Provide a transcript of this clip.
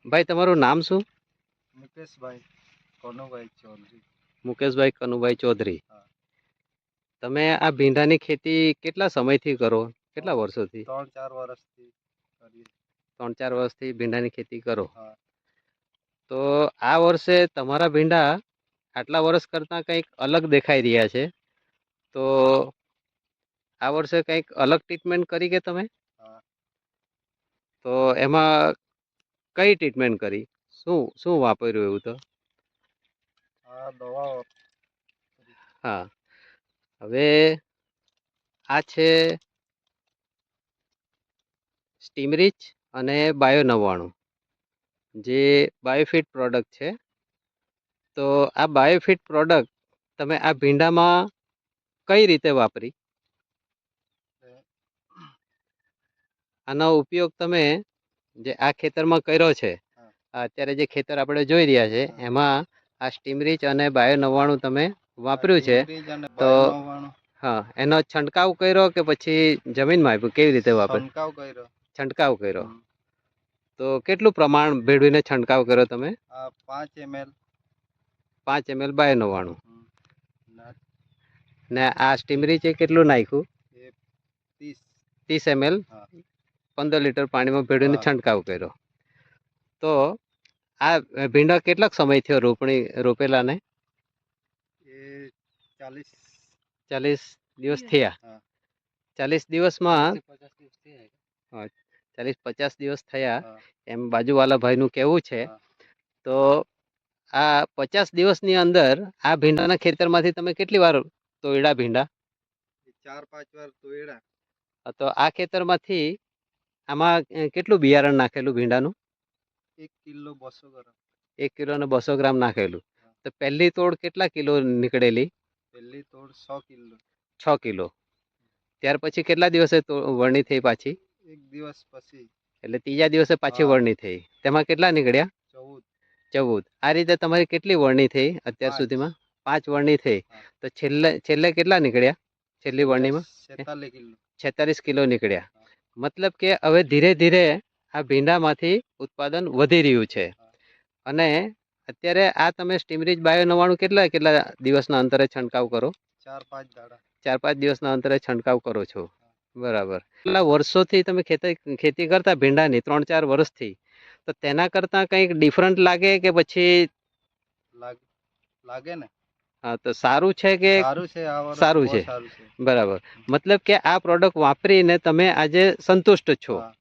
ભાઈ તમારું નામ શું? મુકેશભાઈ કનુભાઈ ચૌધરી. મુકેશભાઈ કનુભાઈ ચૌધરી. હા. તમે આ ભીંડાની ખેતી કેટલા સમયથી કરો? કેટલા વર્ષોથી? 3-4 વર્ષથી કરીએ. 3-4 વર્ષથી ભીંડાની ખેતી કરો. હા. તો આ વર્ષે તમારા ભીંડા આટલા વર્ષ કરતાં કંઈક અલગ દેખાઈ રહ્યા છે. તો આ વર્ષે કંઈક અલગ ટ્રીટમેન્ટ કરી કે તમે? હા. તો એમાં કઈ ટ્રીટમેન્ટ કરી? શું શું વાપર્યું એવું તો? આ દવાઓ હા. હવે આ છે સ્ટીમરીચ અને બાયો 99 જે બાયોફિટ પ્રોડક્ટ છે. તો આ બાયોફિટ પ્રોડક્ટ તમે આ ભીંડામાં કઈ રીતે વાપરી? આનો ઉપયોગ તમે જે આ ખેતરમાં કર્યો છે, હા. અત્યારે જે ખેતર આપણે જોઈ રહ્યા છે હા. એમાં આ સ્ટીમરીચ અને બાયો 99 તમે વાપર્યું છે. ટીમરીજ અને તો બાયો 99 હા, એનો છંટકાવ કર્યો કે પછી જમીનમાં આપ્યું? કેવી રીતે વાપર? છંટકાવ કર્યો. છંટકાવ કર્યો. હમ. તો કેટલું પ્રમાણ ભેળવીને છંટકાવ કર્યો તમે? આ 5 ml 5 ml બાયો 99. ના ને આ સ્ટીમરીચે કેટલું નાખ્યું? એ 30 30 ml હા 15 લીટર પાણીમાં ભેળવીને હા. છંટકાવ કર્યો. તો આ ભીંડા કેટલાક સમય થયો રોપેલાને? એ 40 દિવસ થયા. હા 40 દિવસમાં 40-50 દિવસ થયા હા એમ બાજુવાળા ભાઈનું કહેવું છે. હા. તો આ 50 દિવસની અંદર આ ભીંડાના ખેતરમાંથી તમે કેટલી વાર તોડ્યા ભીંડા? 4-5 વાર તોડ્યા. તો આ ખેતરમાંથી આમાં કેટલું બિયારણ નાખેલું ભીંડાનું? 1 કિલો 200 ગ્રામ. 1 કિલો ને 200 ગ્રામ નાખેલું. હા. તો પહેલી તોડ કેટલા કિલો નીકળેલી? પહેલી તોડ 100 કિલો. 6 કિલો. ત્યાર પછી કેટલા દિવસે વરણી થઈ પાછી? 1 દિવસ પછી. એટલે ત્રીજા દિવસે પાછી હા. વરણી થઈ. તેમાં કેટલા નીકળ્યા? 14. આ રીતે તમારી કેટલી વરણી થઈ અત્યાર 5. સુધીમાં? 5 વરણી થઈ. હા. તો છેલ્લે કેટલા નીકળ્યા? છેલ્લી વરણીમાં 46 કિલો. 46 કિલો નીકળ્યા. હા. મતલબ કે હવે ધીરે ધીરે આ ભીંડામાંથી ઉત્પાદન વધી રહ્યું છે. હા. અને અત્યારે આ તમે સ્ટીમરીચ બાયો 99 કેટલા દિવસના અંતરે છંટકાવ કરો? 4-5 દાડા. 4-5 દિવસના અંતરે છંટકાવ કરો છો. હા. બરાબર. કેટલા વર્ષોથી તમે ખેતી કરતા ભીંડાની 3-4 વર્ષથી, તો તેના કરતાં કંઈક ડિફરન્ટ લાગે કે પછી લાગે ને? હા, તો સારું છે કે સારું છે. આ વર્ષ સારું બહુ છે? સારું છે. બરાબર. મતલબ કે આ પ્રોડક્ટ વાપરીને તમે આજે સંતુષ્ટ છો? હા.